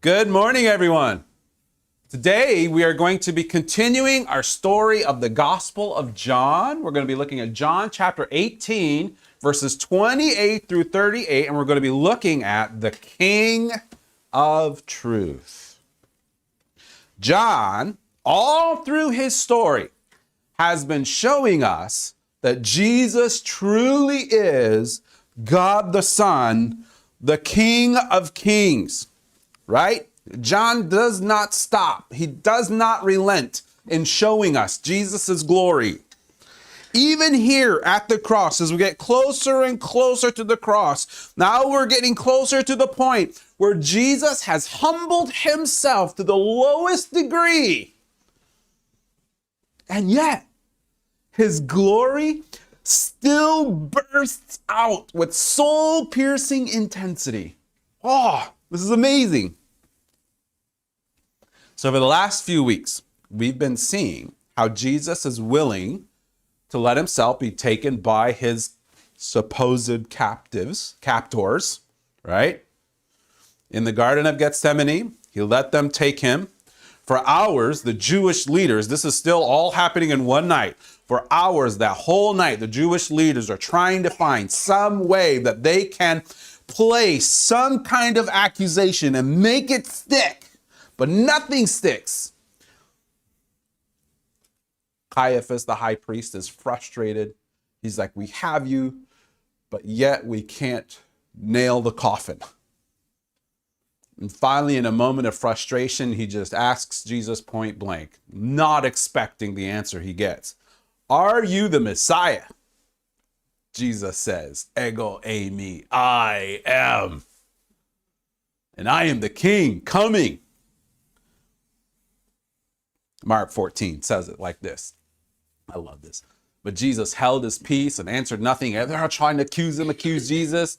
Good morning, everyone. Today, we are going to be continuing our story of the Gospel of John. We're going to be looking at John chapter 18, verses 28 through 38, and we're going to be looking at the King of Truth. John, all through his story, has been showing us that Jesus truly is God the Son, the King of Kings. Right? John does not stop. He does not relent in showing us Jesus' glory. Even here at the cross, as we get closer and closer to the cross, now we're getting closer to the point where Jesus has humbled himself to the lowest degree. And yet, his glory still bursts out with soul-piercing intensity. Oh, this is amazing. So for the last few weeks, we've been seeing how Jesus is willing to let himself be taken by his supposed captors, right? In the Garden of Gethsemane, he let them take him. For hours, the Jewish leaders, this is still all happening in one night. For hours, that whole night, the Jewish leaders are trying to find some way that they can place some kind of accusation and make it stick, but nothing sticks. Caiaphas, the high priest, is frustrated. He's like, we have you, but yet we can't nail the coffin. And finally, in a moment of frustration, he just asks Jesus point blank, not expecting the answer he gets. Are you the Messiah? Jesus says, ego eimi, I am. And I am the King coming. Mark 14 says it like this. I love this. But Jesus held his peace and answered nothing. They're trying to accuse Jesus.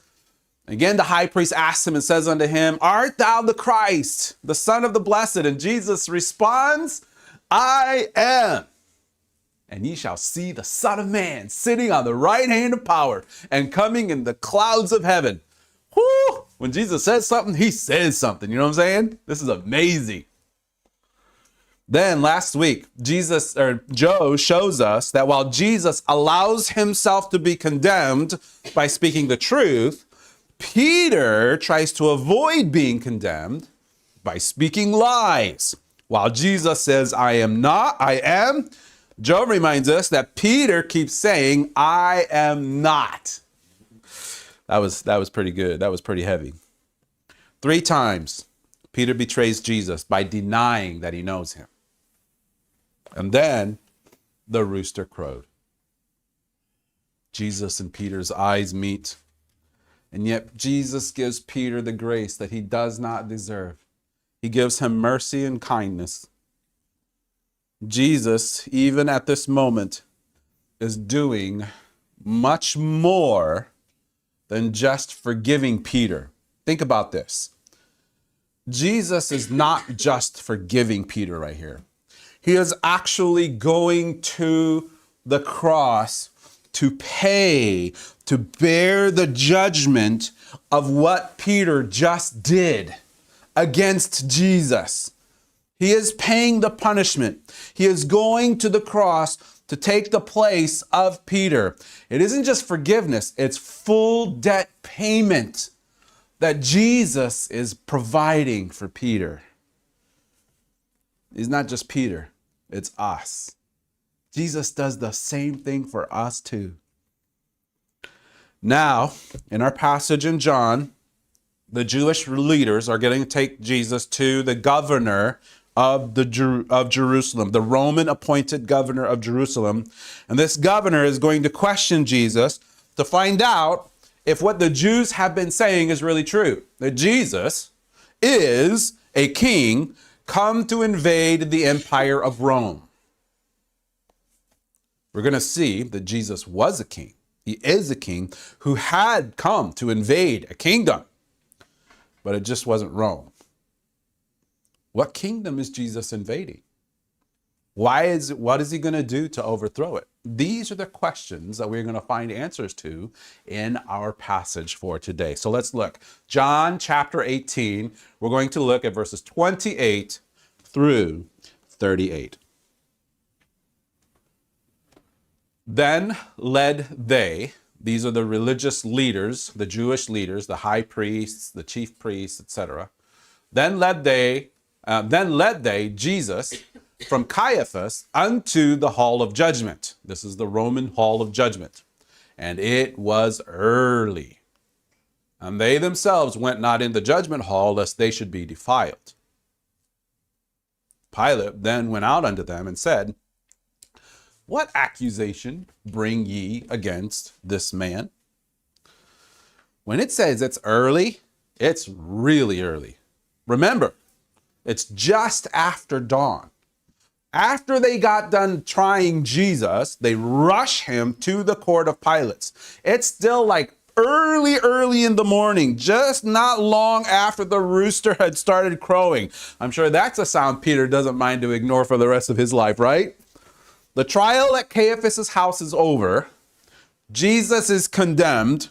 Again, the high priest asks him and says unto him, art thou the Christ, the Son of the Blessed? And Jesus responds, I am. And ye shall see the Son of Man sitting on the right hand of power and coming in the clouds of heaven. Whoo! When Jesus says something, he says something. You know what I'm saying? This is amazing. Then last week, Joe shows us that while Jesus allows himself to be condemned by speaking the truth, Peter tries to avoid being condemned by speaking lies. While Jesus says, I am not, I am, Joe reminds us that Peter keeps saying, I am not. That was pretty good. That was pretty heavy. 3 times, Peter betrays Jesus by denying that he knows him. And then the rooster crowed. Jesus and Peter's eyes meet. And yet Jesus gives Peter the grace that he does not deserve. He gives him mercy and kindness. Jesus, even at this moment, is doing much more than just forgiving Peter. Think about this. Jesus is not just forgiving Peter right here. He is actually going to the cross to pay, to bear the judgment of what Peter just did against Jesus. He is paying the punishment. He is going to the cross to take the place of Peter. It isn't just forgiveness, it's full debt payment that Jesus is providing for Peter. It's not just Peter, it's us. Jesus does the same thing for us too. Now, in our passage in John, the Jewish leaders are going to take Jesus to the governor of Jerusalem, the Roman appointed governor of Jerusalem. And this governor is going to question Jesus to find out if what the Jews have been saying is really true, that Jesus is a king come to invade the empire of Rome. We're going to see that Jesus was a king. He is a king who had come to invade a kingdom, but it just wasn't Rome. What kingdom is Jesus invading? What is he going to do to overthrow it? These are the questions that we're going to find answers to in our passage for today. So let's look. John chapter 18, we're going to look at verses 28 through 38. Then led they, these are the religious leaders, the Jewish leaders, the high priests, the chief priests, etc. Then led they Jesus from Caiaphas unto the hall of judgment. This is the Roman hall of judgment. And it was early. And they themselves went not in the judgment hall, lest they should be defiled. Pilate then went out unto them and said, What accusation bring ye against this man? When it says it's early, it's really early. Remember, it's just after dawn. After they got done trying Jesus, they rush him to the court of Pilate. It's still like early in the morning, just not long after the rooster had started crowing. I'm sure that's a sound Peter doesn't mind to ignore for the rest of his life, right? The trial at Caiaphas' house is over. Jesus is condemned.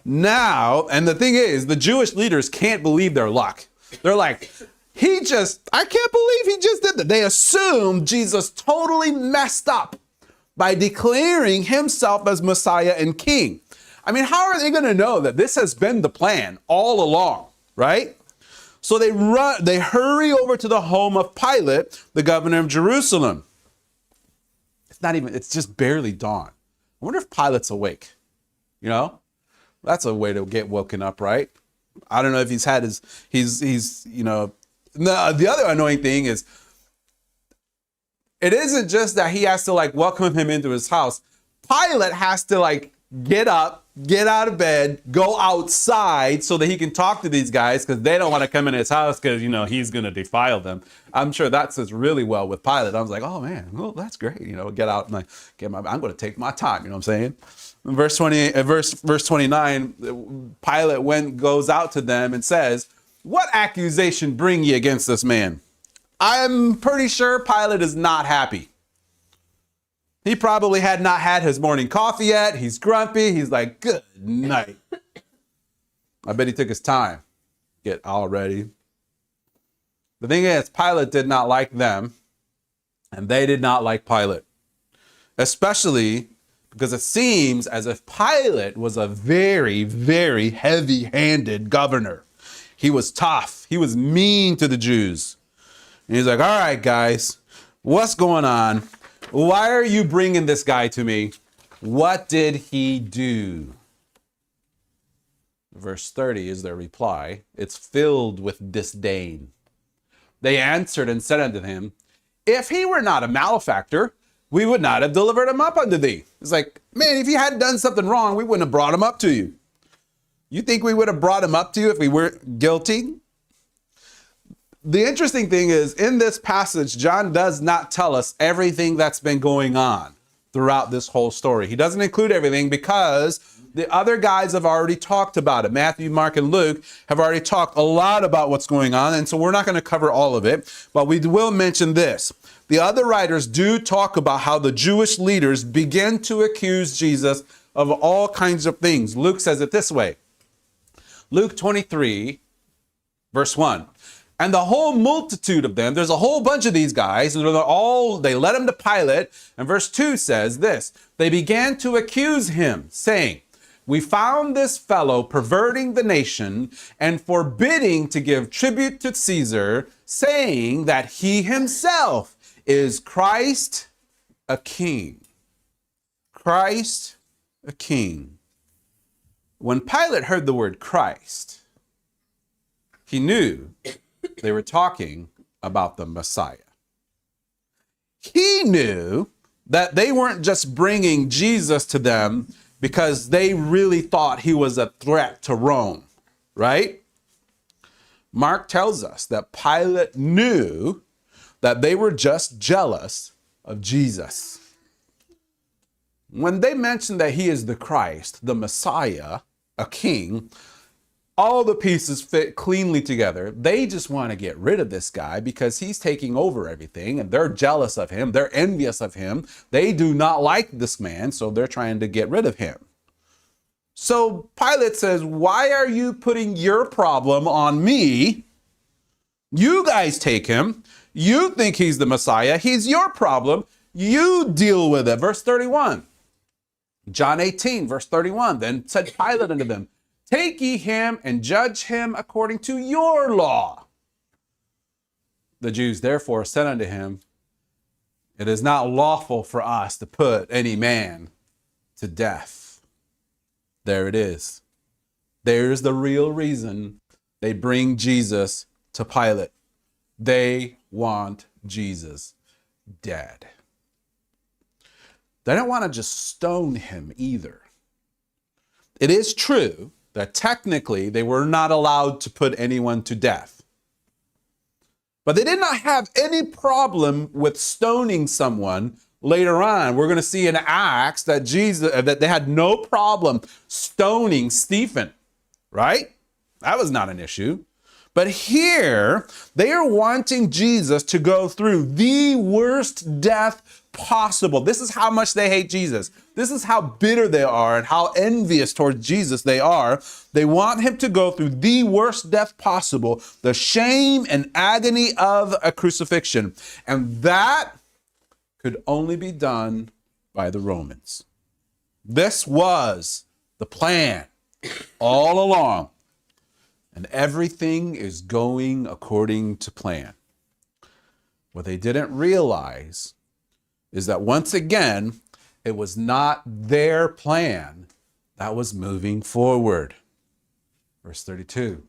Now, and the thing is, the Jewish leaders can't believe their luck. They're like, I can't believe he just did that. They assume Jesus totally messed up by declaring himself as Messiah and King. I mean, how are they going to know that this has been the plan all along, right? So they hurry over to the home of Pilate, the governor of Jerusalem. It's just barely dawn. I wonder if Pilate's awake. You know, that's a way to get woken up, right? I don't know if he's had the other annoying thing is, it isn't just that he has to welcome him into his house. Pilate has to get up, get out of bed, go outside so that he can talk to these guys because they don't want to come in his house because, he's going to defile them. I'm sure that sits really well with Pilate. I was like, oh man, well, that's great. Get out and I'm going to take my time. You know what I'm saying? In verse 29, Pilate goes out to them and says, What accusation bring ye against this man? I'm pretty sure Pilate is not happy. He probably had not had his morning coffee yet. He's grumpy. He's like, good night. I bet he took his time. Get all ready. The thing is, Pilate did not like them, and they did not like Pilate. Especially because it seems as if Pilate was a very, very heavy-handed governor. He was tough. He was mean to the Jews. And he's like, all right, guys, what's going on? Why are you bringing this guy to me? What did he do? Verse 30 is their reply. It's filled with disdain. They answered and said unto him, If he were not a malefactor, we would not have delivered him up unto thee. It's like, man, if he had done something wrong, we wouldn't have brought him up to you. You think we would have brought him up to you if we weren't guilty? The interesting thing is, in this passage, John does not tell us everything that's been going on throughout this whole story. He doesn't include everything because the other guys have already talked about it. Matthew, Mark, and Luke have already talked a lot about what's going on, and so we're not going to cover all of it, but we will mention this. The other writers do talk about how the Jewish leaders begin to accuse Jesus of all kinds of things. Luke says it this way. Luke 23, verse 1. And the whole multitude of them, there's a whole bunch of these guys, and they led him to Pilate. And verse 2 says this, they began to accuse him, saying, We found this fellow perverting the nation and forbidding to give tribute to Caesar, saying that he himself is Christ a king. Christ a king. When Pilate heard the word Christ, he knew they were talking about the Messiah. He knew that they weren't just bringing Jesus to them because they really thought he was a threat to Rome, right? Mark tells us that Pilate knew that they were just jealous of Jesus. When they mention that he is the Christ, the Messiah, a king, All the pieces fit cleanly together. They just want to get rid of this guy because he's taking over everything and they're jealous of him. They're envious of him. They do not like this man, so they're trying to get rid of him. So Pilate says, why are you putting your problem on me? You guys take him. You think he's the Messiah. He's your problem. You deal with it. Verse 31. John 18, verse 31. Then said Pilate unto them, take ye him and judge him according to your law. The Jews therefore said unto him, it is not lawful for us to put any man to death. There it is. There's the real reason they bring Jesus to Pilate. They want Jesus dead. They don't want to just stone him either. It is true that technically they were not allowed to put anyone to death. But they did not have any problem with stoning someone later on. We're going to see in Acts that that they had no problem stoning Stephen, right? That was not an issue. But here, they are wanting Jesus to go through the worst death possible. This is how much they hate Jesus. This is how bitter they are and how envious towards Jesus they are. They want him to go through the worst death possible, the shame and agony of a crucifixion. And that could only be done by the Romans. This was the plan all along. And everything is going according to plan. What they didn't realize is that once again, it was not their plan that was moving forward. Verse 32,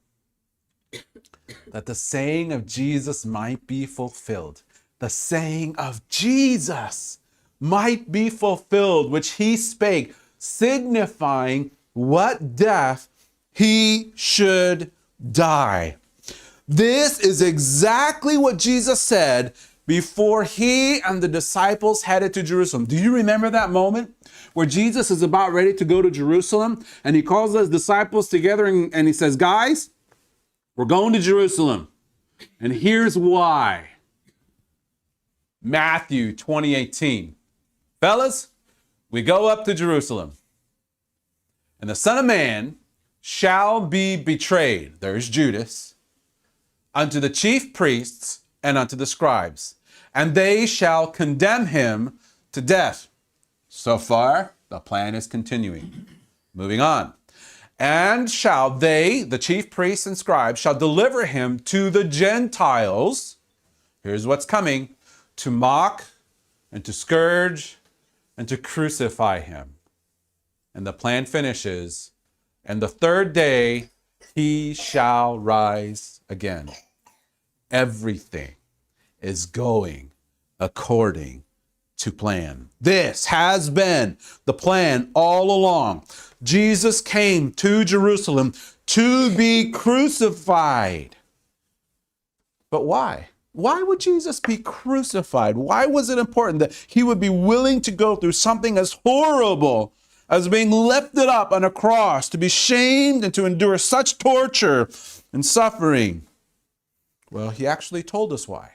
that the saying of Jesus might be fulfilled. The saying of Jesus might be fulfilled, which he spake, signifying what death he should die. This is exactly what Jesus said before he and the disciples headed to Jerusalem. Do you remember that moment where Jesus is about ready to go to Jerusalem and he calls his disciples together and he says, guys, we're going to Jerusalem. And here's why. Matthew 20:18. Fellas, we go up to Jerusalem and the Son of Man shall be betrayed, there's Judas, unto the chief priests and unto the scribes, and they shall condemn him to death. So far, the plan is continuing. Moving on. And shall they, the chief priests and scribes, shall deliver him to the Gentiles, here's what's coming, to mock and to scourge and to crucify him. And the plan finishes, and the third day he shall rise again. Everything is going according to plan. This has been the plan all along. Jesus came to Jerusalem to be crucified. But why? Why would Jesus be crucified? Why was it important that he would be willing to go through something as horrible as being lifted up on a cross, to be shamed and to endure such torture and suffering? Well, he actually told us why.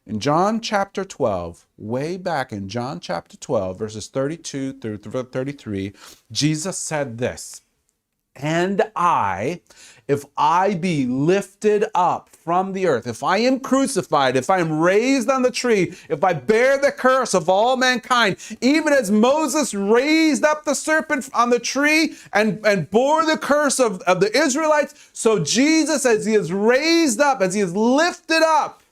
In John chapter 12, way back in John chapter 12, verses 32 through 33, Jesus said this, and I, if I be lifted up from the earth, if I am crucified, if I am raised on the tree, if I bear the curse of all mankind, even as Moses raised up the serpent on the tree and bore the curse of the Israelites, so Jesus, as he is raised up, as he is lifted up,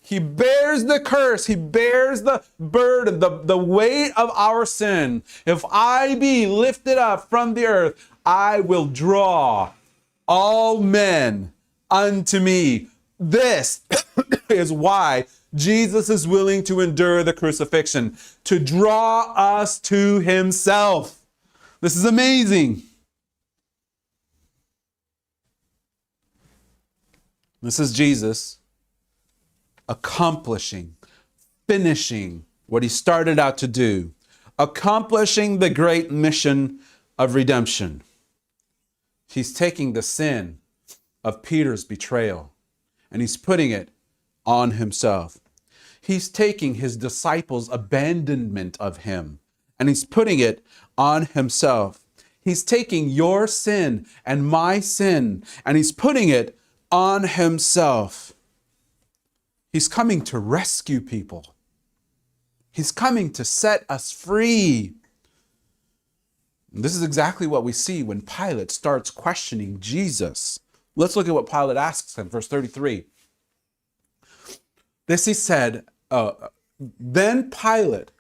he bears the curse, he bears the burden, the weight of our sin. If I be lifted up from the earth, I will draw all men unto me. This is why Jesus is willing to endure the crucifixion, to draw us to himself. This is amazing. This is Jesus accomplishing, finishing what he started out to do, accomplishing the great mission of redemption. He's taking the sin of Peter's betrayal and he's putting it on himself. He's taking his disciples' abandonment of him and he's putting it on himself. He's taking your sin and my sin and he's putting it on himself. He's coming to rescue people. He's coming to set us free. This is exactly what we see when Pilate starts questioning Jesus. Let's look at what Pilate asks him, verse 33. This he said, Then Pilate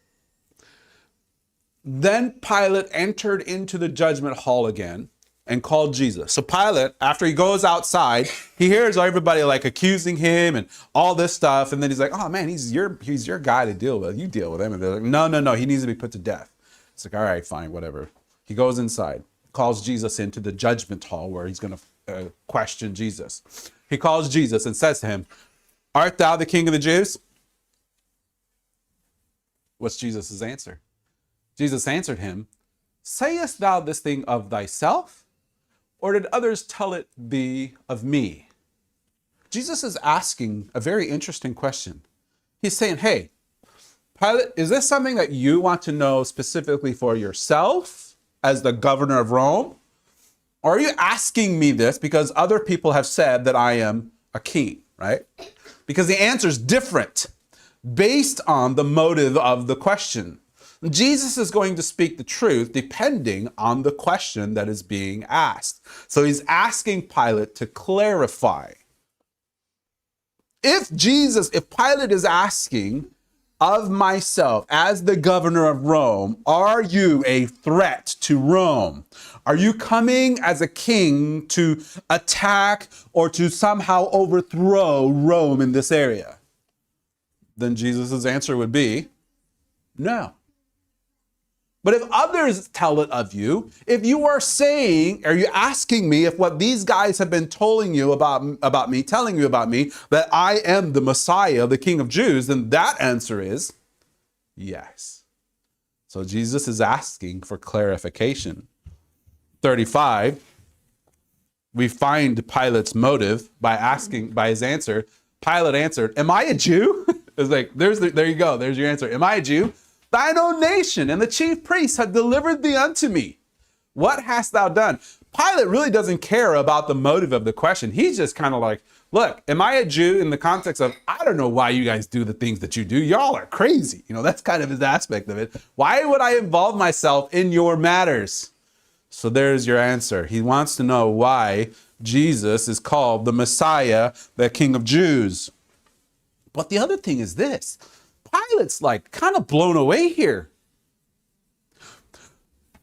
entered into the judgment hall again and called Jesus. So Pilate, after he goes outside, he hears everybody like accusing him and all this stuff. And then he's like, oh man, he's your guy to deal with. You deal with him. And they're like, no, he needs to be put to death. It's like, all right, fine, whatever. He goes inside, calls Jesus into the judgment hall where he's going to question Jesus. He calls Jesus and says to him, art thou the king of the Jews? What's Jesus' answer? Jesus answered him, sayest thou this thing of thyself, or did others tell it thee of me? Jesus is asking a very interesting question. He's saying, hey, Pilate, is this something that you want to know specifically for yourself as the governor of Rome? Or are you asking me this because other people have said that I am a king, right? Because the answer is different based on the motive of the question. Jesus is going to speak the truth depending on the question that is being asked. So he's asking Pilate to clarify. If Pilate is asking of myself as the governor of Rome, are you a threat to Rome? Are you coming as a king to attack or to somehow overthrow Rome in this area? Then Jesus' answer would be no. But if others tell it of you, if you are asking me if what these guys have been telling you about me, that I am the Messiah, the King of Jews, then that answer is yes. So Jesus is asking for clarification. 35, we find Pilate's motive by his answer. Pilate answered, am I a Jew? It's like, there you go. There's your answer. Am I a Jew? Thine own nation and the chief priests have delivered thee unto me. What hast thou done? Pilate really doesn't care about the motive of the question. He's just kind of like, look, am I a Jew in the context of, I don't know why you guys do the things that you do. Y'all are crazy. That's kind of his aspect of it. Why would I involve myself in your matters? So there's your answer. He wants to know why Jesus is called the Messiah, the King of Jews. But the other thing is this. Pilate's like kind of blown away here.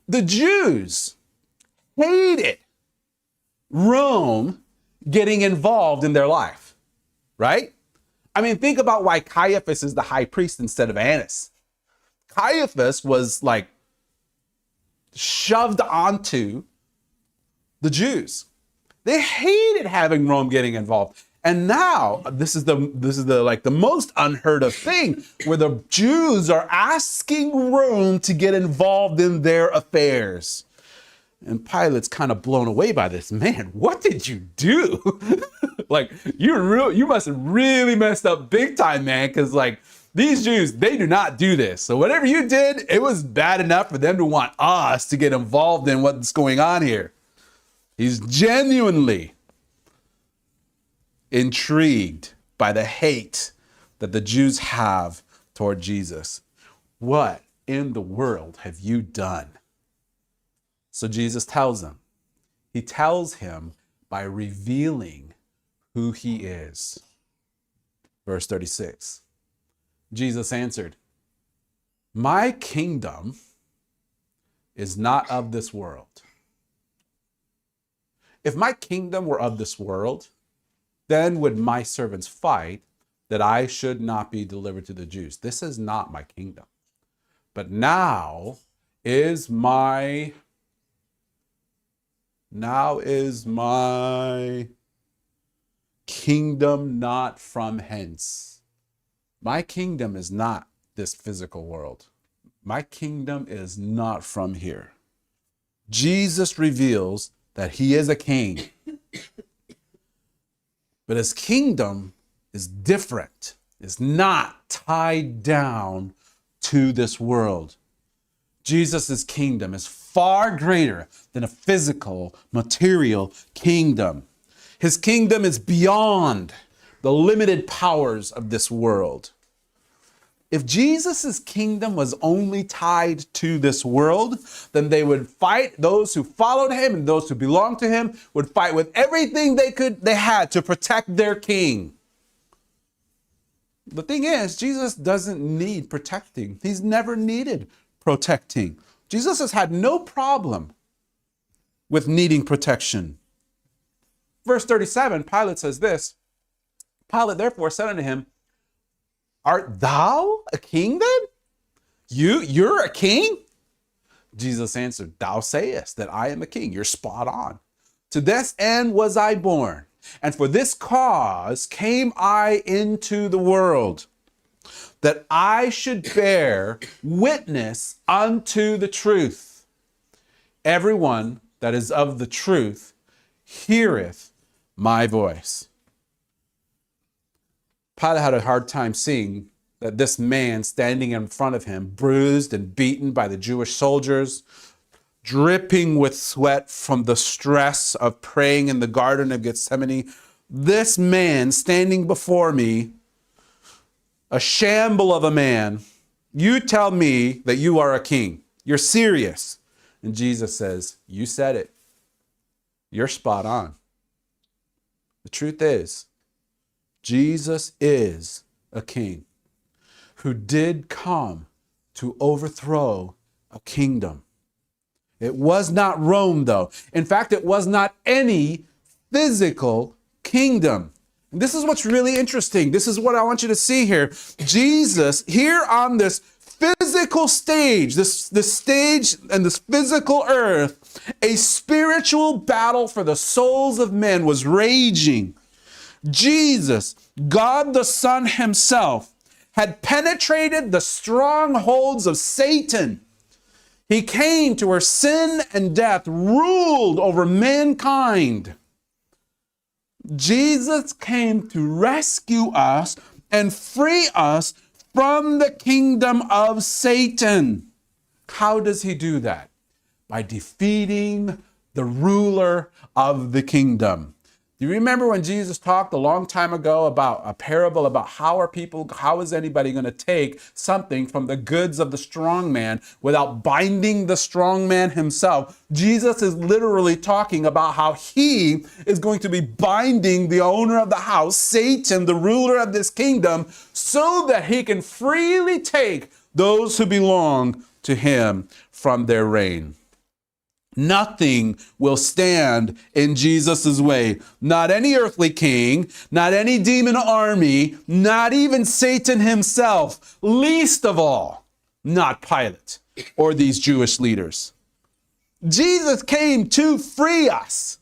The Jews hated Rome getting involved in their life, right? I mean, think about why Caiaphas is the high priest instead of Annas. Caiaphas was like shoved onto the Jews. They hated having Rome getting involved. And now this is the most unheard of thing where the Jews are asking Rome to get involved in their affairs. And Pilate's kind of blown away by this. Man, what did you do? Like, you must have really messed up big time, man. Because like these Jews, they do not do this. So whatever you did, it was bad enough for them to want us to get involved in what's going on here. He's genuinely intrigued by the hate that the Jews have toward Jesus. What in the world have you done? So Jesus tells him. He tells him by revealing who he is. Verse 36. Jesus answered, my kingdom is not of this world. If my kingdom were of this world, then would my servants fight that I should not be delivered to the Jews. This is not my kingdom. But now is my kingdom not from hence. My kingdom is not this physical world. My kingdom is not from here. Jesus reveals that he is a king. But his kingdom is different. It's not tied down to this world. Jesus' kingdom is far greater than a physical, material kingdom. His kingdom is beyond the limited powers of this world. If Jesus' kingdom was only tied to this world, then they would fight. Those who followed him and those who belonged to him would fight with everything they had to protect their king. The thing is, Jesus doesn't need protecting. He's never needed protecting. Jesus has had no problem with needing protection. Verse 37, Pilate says this, Pilate therefore said unto him, art thou a king then? You're a king? Jesus answered, thou sayest that I am a king. You're spot on. To this end was I born, and for this cause came I into the world, that I should bear witness unto the truth. Everyone that is of the truth heareth my voice. Pilate had a hard time seeing that this man standing in front of him, bruised and beaten by the Jewish soldiers, dripping with sweat from the stress of praying in the Garden of Gethsemane, this man standing before me, a shamble of a man, you tell me that you are a king. You're serious. And Jesus says, you said it. You're spot on. The truth is, Jesus is a king who did come to overthrow a kingdom. It was not Rome, though. In fact, it was not any physical kingdom. And this is what's really interesting. This is what I want you to see here. Jesus, here on this physical stage, this stage and this physical earth, a spiritual battle for the souls of men was raging. Jesus, God the Son himself, had penetrated the strongholds of Satan. He came to where sin and death ruled over mankind. Jesus came to rescue us and free us from the kingdom of Satan. How does he do that? By defeating the ruler of the kingdom. Do you remember when Jesus talked a long time ago about a parable about how is anybody going to take something from the goods of the strong man without binding the strong man himself? Jesus is literally talking about how he is going to be binding the owner of the house, Satan, the ruler of this kingdom, so that he can freely take those who belong to him from their reign. Nothing will stand in Jesus' way. Not any earthly king, not any demon army, not even Satan himself, least of all, not Pilate or these Jewish leaders. Jesus came to free us.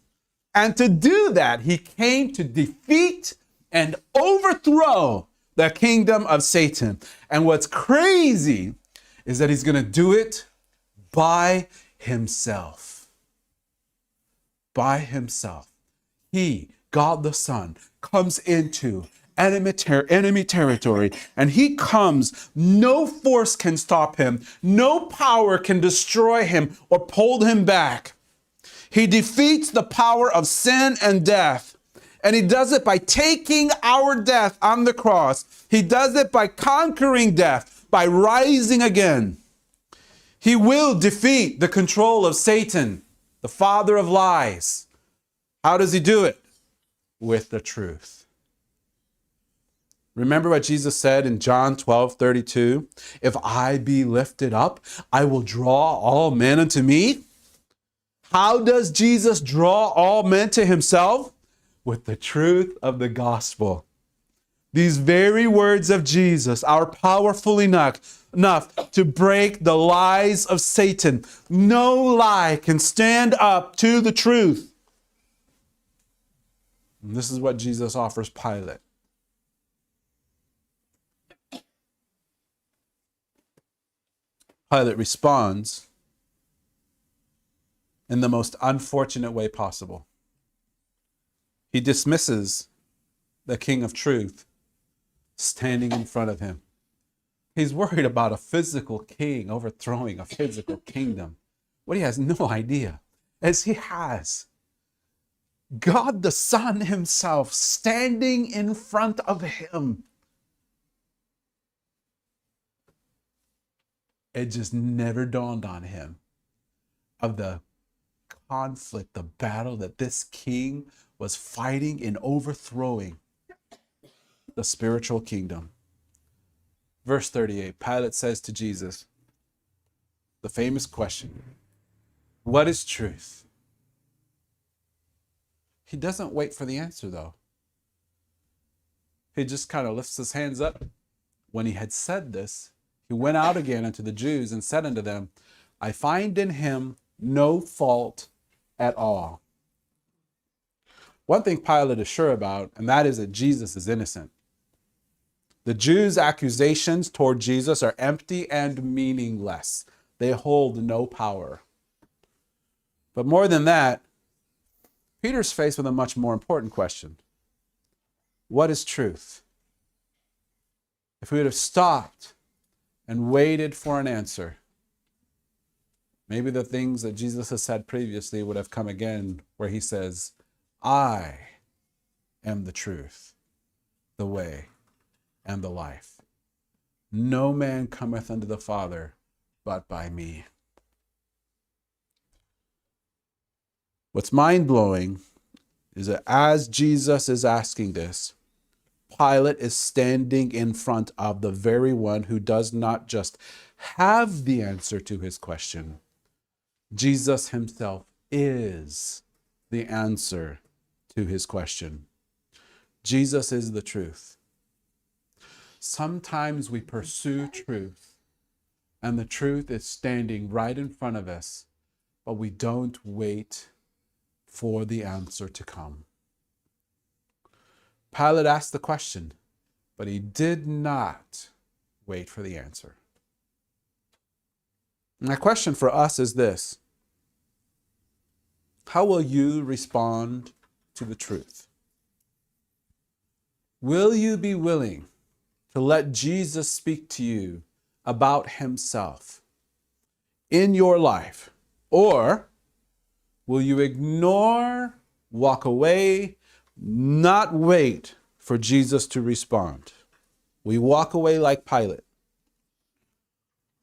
And to do that, he came to defeat and overthrow the kingdom of Satan. And what's crazy is that he's going to do it by himself. By himself. He, God the Son, comes into enemy territory, and he comes. No force can stop him. No power can destroy him or pull him back. He defeats the power of sin and death. And he does it by taking our death on the cross. He does it by conquering death, by rising again. He will defeat the control of Satan, the father of lies. How does he do it? With the truth. Remember what Jesus said in John 12:32? If I be lifted up, I will draw all men unto me. How does Jesus draw all men to himself? With the truth of the gospel. These very words of Jesus are powerful enough to break the lies of Satan. No lie can stand up to the truth. And this is what Jesus offers Pilate. Pilate responds in the most unfortunate way possible. He dismisses the King of Truth standing in front of him. He's worried about a physical king overthrowing a physical kingdom. What he has no idea is he has God the Son himself standing in front of him. It just never dawned on him of the conflict, the battle that this king was fighting in overthrowing the spiritual kingdom. Verse 38, Pilate says to Jesus, the famous question, what is truth? He doesn't wait for the answer, though. He just kind of lifts his hands up. When he had said this, he went out again unto the Jews and said unto them, I find in him no fault at all. One thing Pilate is sure about, and that is that Jesus is innocent. The Jews' accusations toward Jesus are empty and meaningless. They hold no power. But more than that, Peter's faced with a much more important question. What is truth? If we would have stopped and waited for an answer, maybe the things that Jesus has said previously would have come again, where he says, I am the truth, the way, and the life. No man cometh unto the Father but by me. What's mind-blowing is that as Jesus is asking this, Pilate is standing in front of the very one who does not just have the answer to his question. Jesus himself is the answer to his question. Jesus is the truth. Sometimes we pursue truth, and the truth is standing right in front of us, but we don't wait for the answer to come. Pilate asked the question, but he did not wait for the answer. My question for us is this: how will you respond to the truth? Will you be willing to let Jesus speak to you about himself in your life? Or will you ignore, walk away, not wait for Jesus to respond? We walk away like Pilate.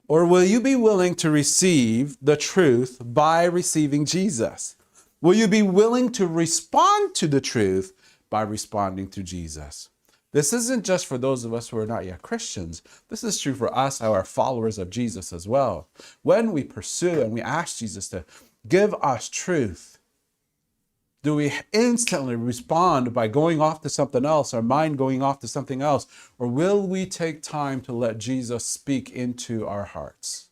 Or will you be willing to receive the truth by receiving Jesus? Will you be willing to respond to the truth by responding to Jesus? This isn't just for those of us who are not yet Christians. This is true for us, our followers of Jesus as well. When we pursue and we ask Jesus to give us truth, do we instantly respond by going off to something else, our mind going off to something else? Or will we take time to let Jesus speak into our hearts?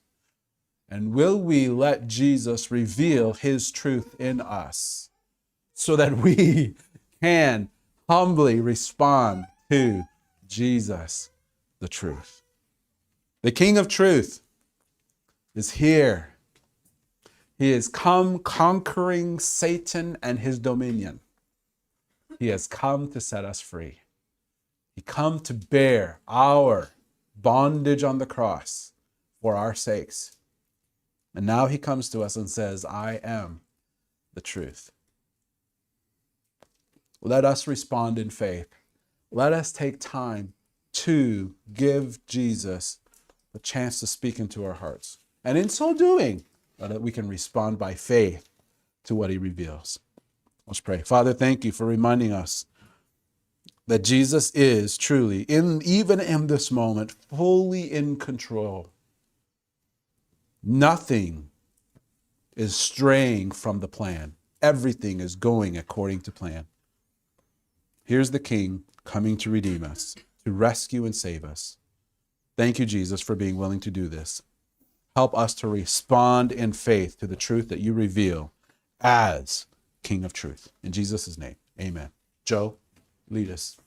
And will we let Jesus reveal his truth in us so that we can humbly respond to Jesus, the truth? The King of Truth is here. He has come conquering Satan and his dominion. He has come to set us free. He come to bear our bondage on the cross for our sakes. And now he comes to us and says, I am the truth. Let us respond in faith. Let us take time to give Jesus a chance to speak into our hearts. And in so doing, that we can respond by faith to what he reveals. Let's pray. Father, thank you for reminding us that Jesus is truly, even in this moment, fully in control. Nothing is straying from the plan. Everything is going according to plan. Here's the King coming to redeem us, to rescue and save us. Thank you, Jesus, for being willing to do this. Help us to respond in faith to the truth that you reveal as King of Truth. In Jesus' name, amen. Joe, lead us.